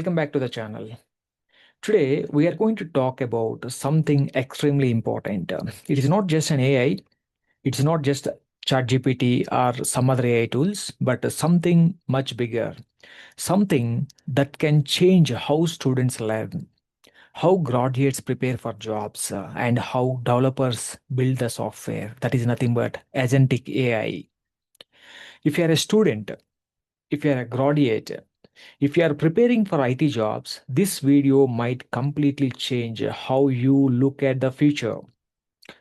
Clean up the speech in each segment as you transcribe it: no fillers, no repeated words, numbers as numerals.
Welcome back to the channel. Today, we are going to talk about something extremely important. It is not just an AI, it's not just ChatGPT or some other AI tools, but something much bigger, something that can change how students learn, how graduates prepare for jobs, and how developers build the software. That is nothing but agentic AI. If you are a student, if you are a graduate, if you are preparing for IT jobs, this video might completely change how you look at the future.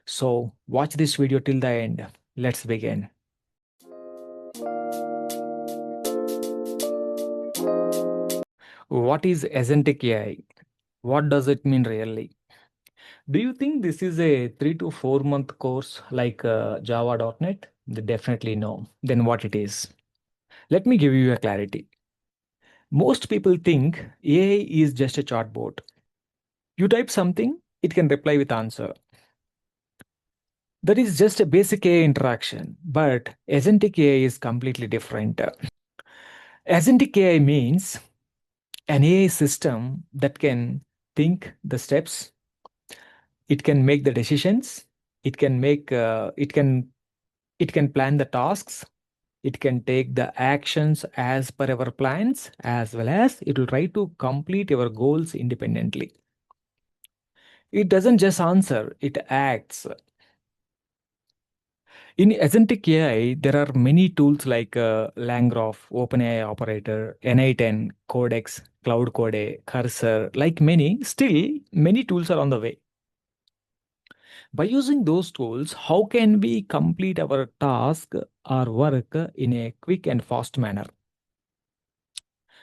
So, watch this video till the end. Let's begin. What is agentic AI? What does it mean really? Do you think this is a 3 to 4 month course like Java.net? Definitely no. Then what it is? Let me give you a clarity. Most people think AI is just a chatbot. You type something, it can reply with answer. That is just a basic AI interaction, but agentic AI is completely different. Agentic AI means an AI system that can think the steps, it can make the decisions, it can make, it can plan the tasks, it can take the actions as per our plans, as well as it will try to complete our goals independently. It doesn't just answer, it acts. In agentic AI, there are many tools like LangGraph, OpenAI Operator, N8N, Codex, Cloud Code, Cursor, like many. Still, many tools are on the way. By using those tools, how can we complete our task or work in a quick and fast manner?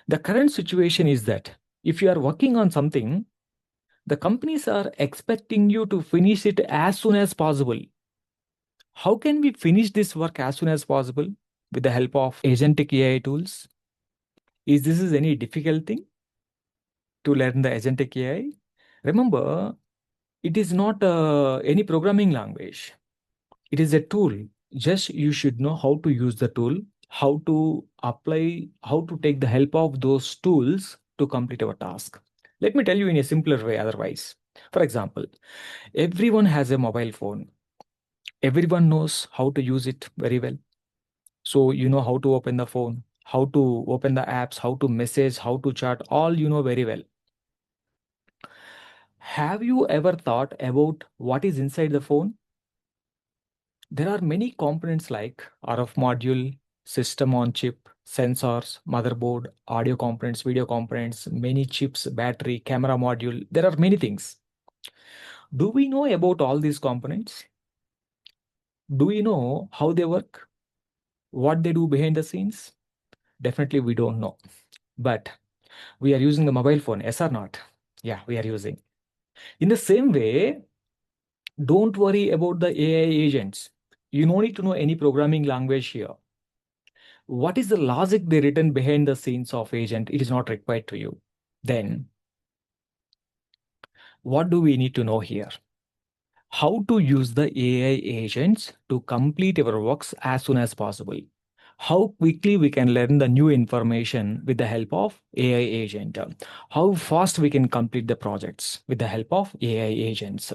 The current situation is that if you are working on something, the companies are expecting you to finish it as soon as possible. How can we finish this work as soon as possible with the help of agentic AI tools? Is this is any difficult thing to learn the agentic AI? Remember, it is not any programming language. It is a tool. Just you should know how to use the tool, how to apply, how to take the help of those tools to complete our task. Let me tell you in a simpler way otherwise. For example, everyone has a mobile phone. Everyone knows how to use it very well. So you know how to open the phone, how to open the apps, how to message, how to chat, all you know very well. Have you ever thought about what is inside the phone? There are many components like RF module, system on chip, sensors, motherboard, audio components, video components, many chips, battery, camera module. There are many things. Do we know about all these components? Do we know how they work? What they do behind the scenes? Definitely we don't know. But we are using the mobile phone, yes or not? Yeah, we are using. In the same way, don't worry about the AI agents. You don't need to know any programming language here. What is the logic they written behind the scenes of agent? It is not required to you. Then, what do we need to know here? How to use the AI agents to complete our works as soon as possible. How quickly we can learn the new information with the help of AI agent. How fast we can complete the projects with the help of AI agents.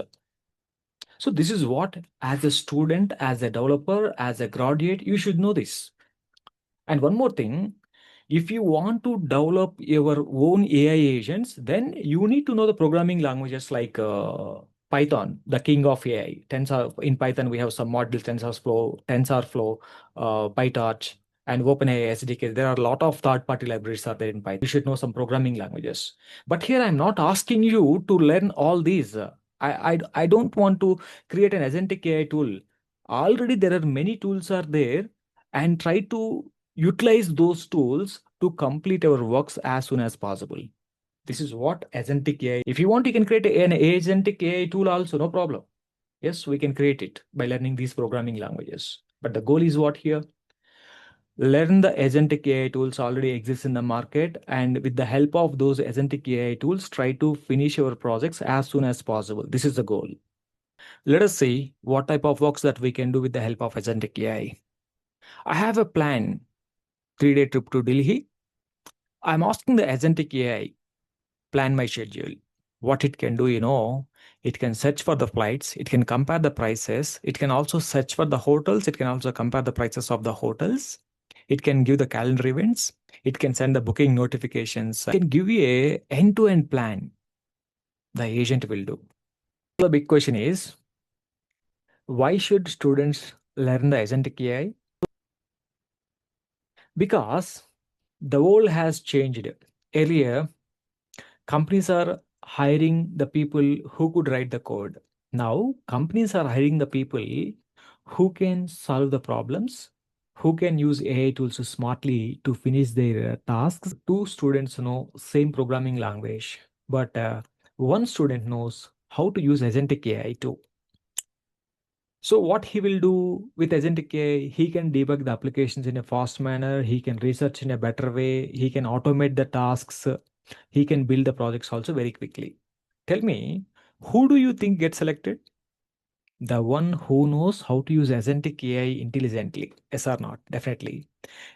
So this is what, as a student, as a developer, as a graduate, you should know this. And one more thing, if you want to develop your own AI agents, then you need to know the programming languages like Python, the king of AI. Tensor in Python, we have some modules, TensorFlow, PyTorch, and OpenAI SDK. There are a lot of third-party libraries are there in Python. You should know some programming languages. But here, I'm not asking you to learn all these. I don't want to create an agentic AI tool. Already, there are many tools are there, and try to utilize those tools to complete our works as soon as possible. This is what agentic AI. If you want, you can create an agentic AI tool also, no problem. Yes, we can create it by learning these programming languages. But the goal is what here? Learn the agentic AI tools already exist in the market, and with the help of those agentic AI tools, try to finish our projects as soon as possible. This is the goal. Let us see what type of works that we can do with the help of agentic AI. I have a plan, 3-day trip to Delhi. I'm asking the agentic AI. plan my schedule. What it can do, it can search for the flights, it can compare the prices, it can also search for the hotels, it can also compare the prices of the hotels, it can give the calendar events, it can send the booking notifications, it can give you a end-to-end plan the agent will do. The big question is, why should students learn the agentic AI? Because the world has changed. Earlier, companies are hiring the people who could write the code. Now, companies are hiring the people who can solve the problems, who can use AI tools smartly to finish their tasks. Two students know same programming language, but one student knows how to use agentic AI too. So what he will do with Agentic AI, he can debug the applications in a fast manner, he can research in a better way, he can automate the tasks, he can build the projects also very quickly. Tell me, who do you think gets selected? The one who knows how to use Agentic AI intelligently. Yes or not? Definitely.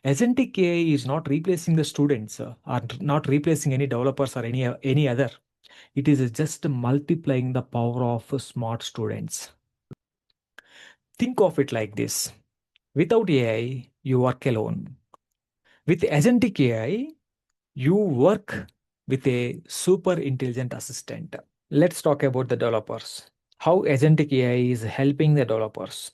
Agentic AI is not replacing the students or not replacing any developers or any other. It is just multiplying the power of smart students. Think of it like this. Without AI, you work alone. With agentic AI, you work with a super intelligent assistant. Let's talk about the developers. How agentic AI is helping the developers.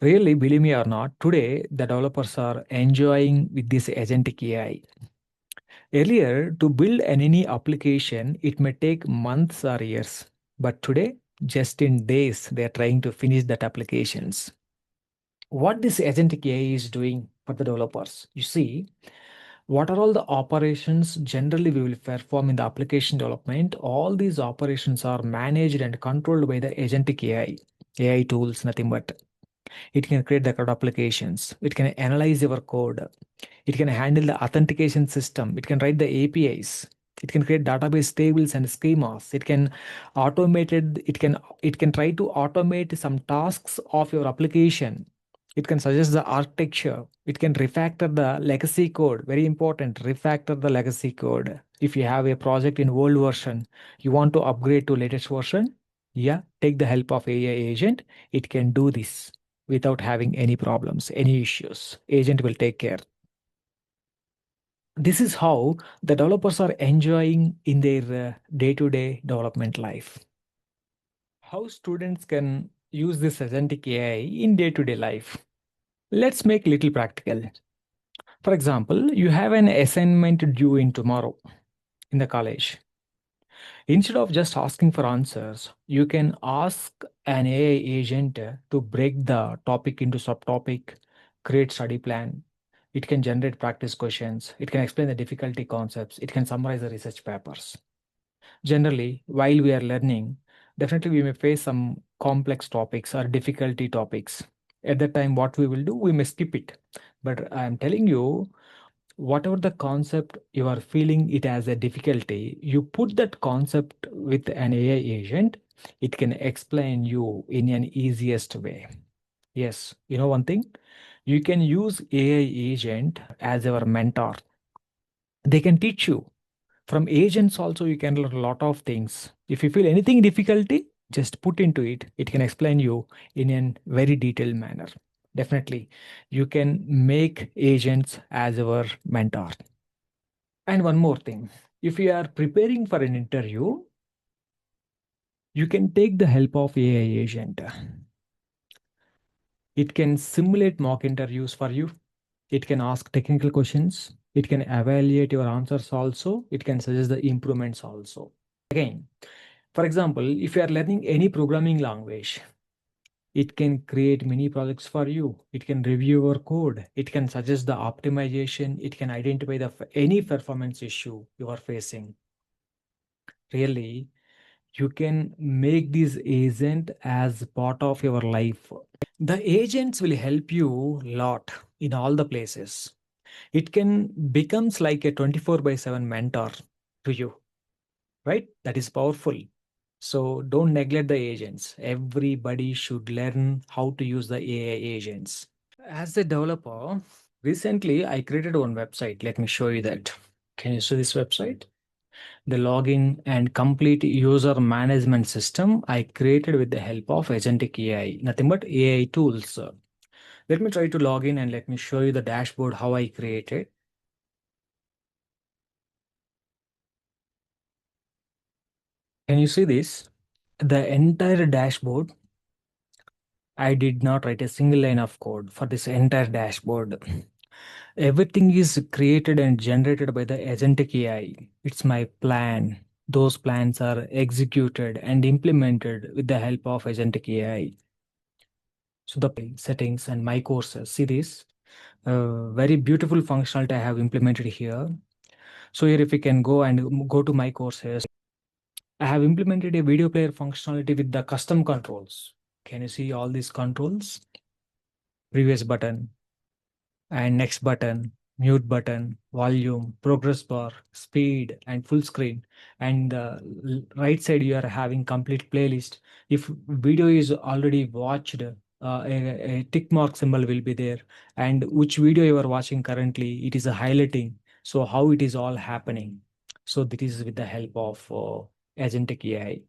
Really, believe me or not, today the developers are enjoying with this agentic AI. Earlier, to build any application, it may take months or years. But today, just in days, they are trying to finish that applications. What this agentic AI is doing for the developers. You see, what are all the operations generally we will perform in the application development? All these operations are managed and controlled by the agentic AI. AI tools, nothing but. It can create the code applications. It can analyze your code. It can handle the authentication system. It can write the APIs. It can create database tables and schemas. It can try to automate some tasks of your application. It can suggest the architecture. It can refactor the legacy code. Very important, refactor the legacy code. If you have a project in old version, you want to upgrade to latest version, yeah, take the help of AI agent. It can do this without having any problems, any issues. Agent will take care. This is how the developers are enjoying in their day-to-day development life. How students can use this agentic AI in day-to-day life. Let's make little practical. For example, you have an assignment due in tomorrow in the college. Instead of just asking for answers, you can ask an AI agent to break the topic into subtopic, create study plan. It can generate practice questions. It can explain the difficulty concepts. It can summarize the research papers. Generally, while we are learning, definitely we may face some complex topics or difficulty topics. At that time, what we will do, we may skip it. But I am telling you, whatever the concept you are feeling it as a difficulty, you put that concept with an AI agent, it can explain you in an easiest way. Yes, you know one thing, you can use AI agent as our mentor. They can teach you. From agents also you can learn a lot of things. If you feel anything difficulty, just put into it. It can explain you in a very detailed manner. Definitely, you can make agents as our mentor. And one more thing, if you are preparing for an interview, you can take the help of AI agent. It can simulate mock interviews for you. It can ask technical questions. It can evaluate your answers also. It can suggest the improvements also. Again, for example, if you are learning any programming language, it can create mini projects for you. It can review your code. It can suggest the optimization. It can identify any performance issue you are facing. Really, you can make this agent as part of your life. The agents will help you a lot in all the places. It can becomes like a 24 by 7 mentor to you, right? That is powerful. So don't neglect the agents. Everybody should learn how to use the AI agents. As a developer, recently I created one website. Let me show you that. Can you see this website? The login and complete user management system I created with the help of Agentic AI, nothing but AI tools. Let me try to log in and let me show you the dashboard how I created. Can you see this? The entire dashboard, I did not write a single line of code for this entire dashboard. Everything is created and generated by the Agentic AI. It's my plan. Those plans are executed and implemented with the help of Agentic AI. So the settings and my courses, see this? Very beautiful functionality I have implemented here. So here if we can go and go to my courses, I have implemented a video player functionality with the custom controls. Can you see all these controls? Previous button and next button, mute button, volume, progress bar, speed, and full screen. And the right side, you are having complete playlist. If video is already watched, a tick mark symbol will be there. And which video you are watching currently, it is a highlighting. So how it is all happening. So this is with the help of Agentic AI.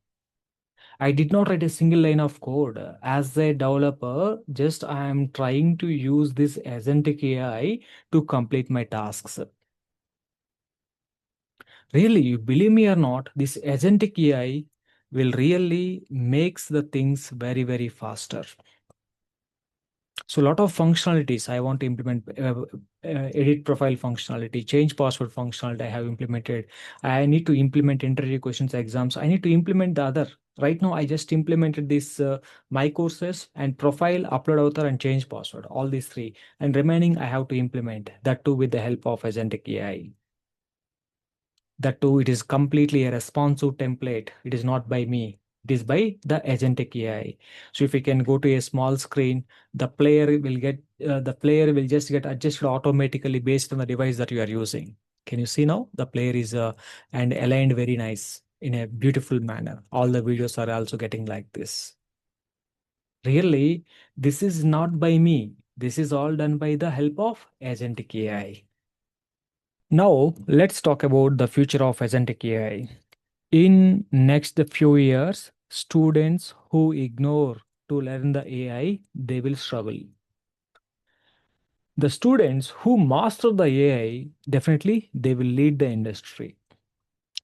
I did not write a single line of code. As a developer, just I am trying to use this agentic AI to complete my tasks. Really, you believe me or not, this agentic AI will really makes the things very, very faster. So a lot of functionalities I want to implement, edit profile functionality, change password functionality I have implemented. I need to implement interview questions, exams. I need to implement the other. Right now, I just implemented this my courses and profile, upload author, and change password. All these three. And remaining, I have to implement that too with the help of Agentic AI. That too, it is completely a responsive template. It is not by me. It is by the agentic AI. So if we can go to a small screen, the player will just get adjusted automatically based on the device that you are using. Can you see now? The player is and aligned very nice in a beautiful manner. All the videos are also getting like this. Really, this is not by me. This is all done by the help of agentic AI. Now, let's talk about the future of agentic AI. In next few years, students who ignore to learn the AI, they will struggle. The students who master the AI, definitely they will lead the industry.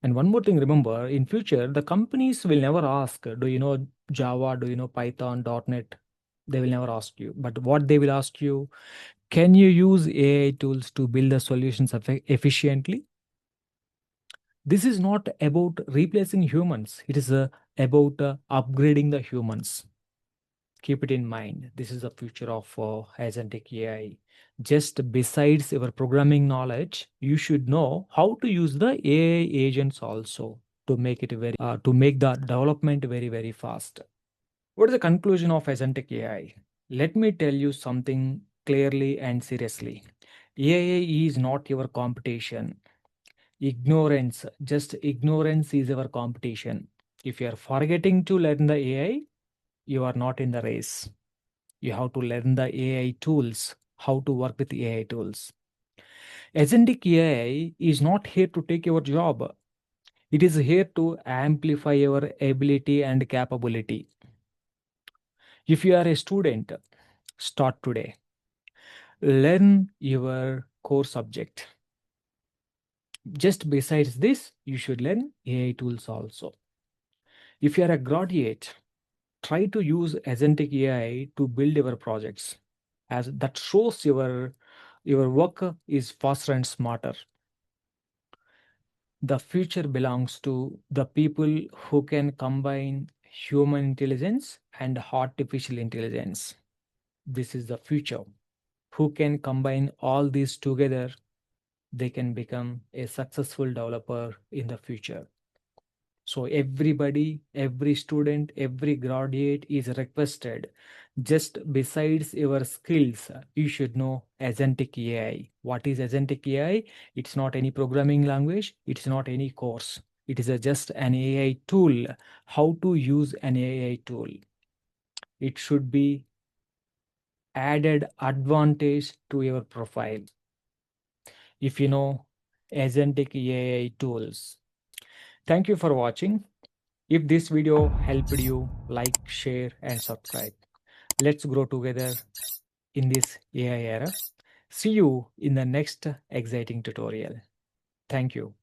And one more thing, remember, in future, the companies will never ask, do you know Java, do you know Python, .NET? They will never ask you. But what they will ask you, can you use AI tools to build the solutions efficiently? This is not about replacing humans. It is about upgrading the humans. Keep it in mind. This is the future of agentic AI. Just besides your programming knowledge, you should know how to use the AI agents also to make it to make the development very, very fast. What is the conclusion of agentic AI? Let me tell you something clearly and seriously. AI is not your competition. Ignorance is our competition. If you are forgetting to learn the AI, you are not in the race. You have to learn the AI tools, how to work with AI tools. Agentic AI is not here to take your job. It is here to amplify your ability and capability. If you are a student, start today. Learn your core subject. Just besides this, you should learn AI tools also. If you are a graduate, try to use agentic AI to build your projects, as that shows your work is faster and smarter. The future belongs to the people who can combine human intelligence and artificial intelligence. This is the future. Who can combine all these together, they can become a successful developer in the future. So everybody, every student, every graduate is requested. Just besides your skills, you should know agentic AI. What is agentic AI? It's not any programming language. It's not any course. It is just an AI tool. How to use an AI tool? It should be added advantage to your profile. If you know agentic AI tools, Thank you for watching. If this video helped you, like, share, and subscribe. Let's grow together in this AI era. See you in the next exciting tutorial. Thank you.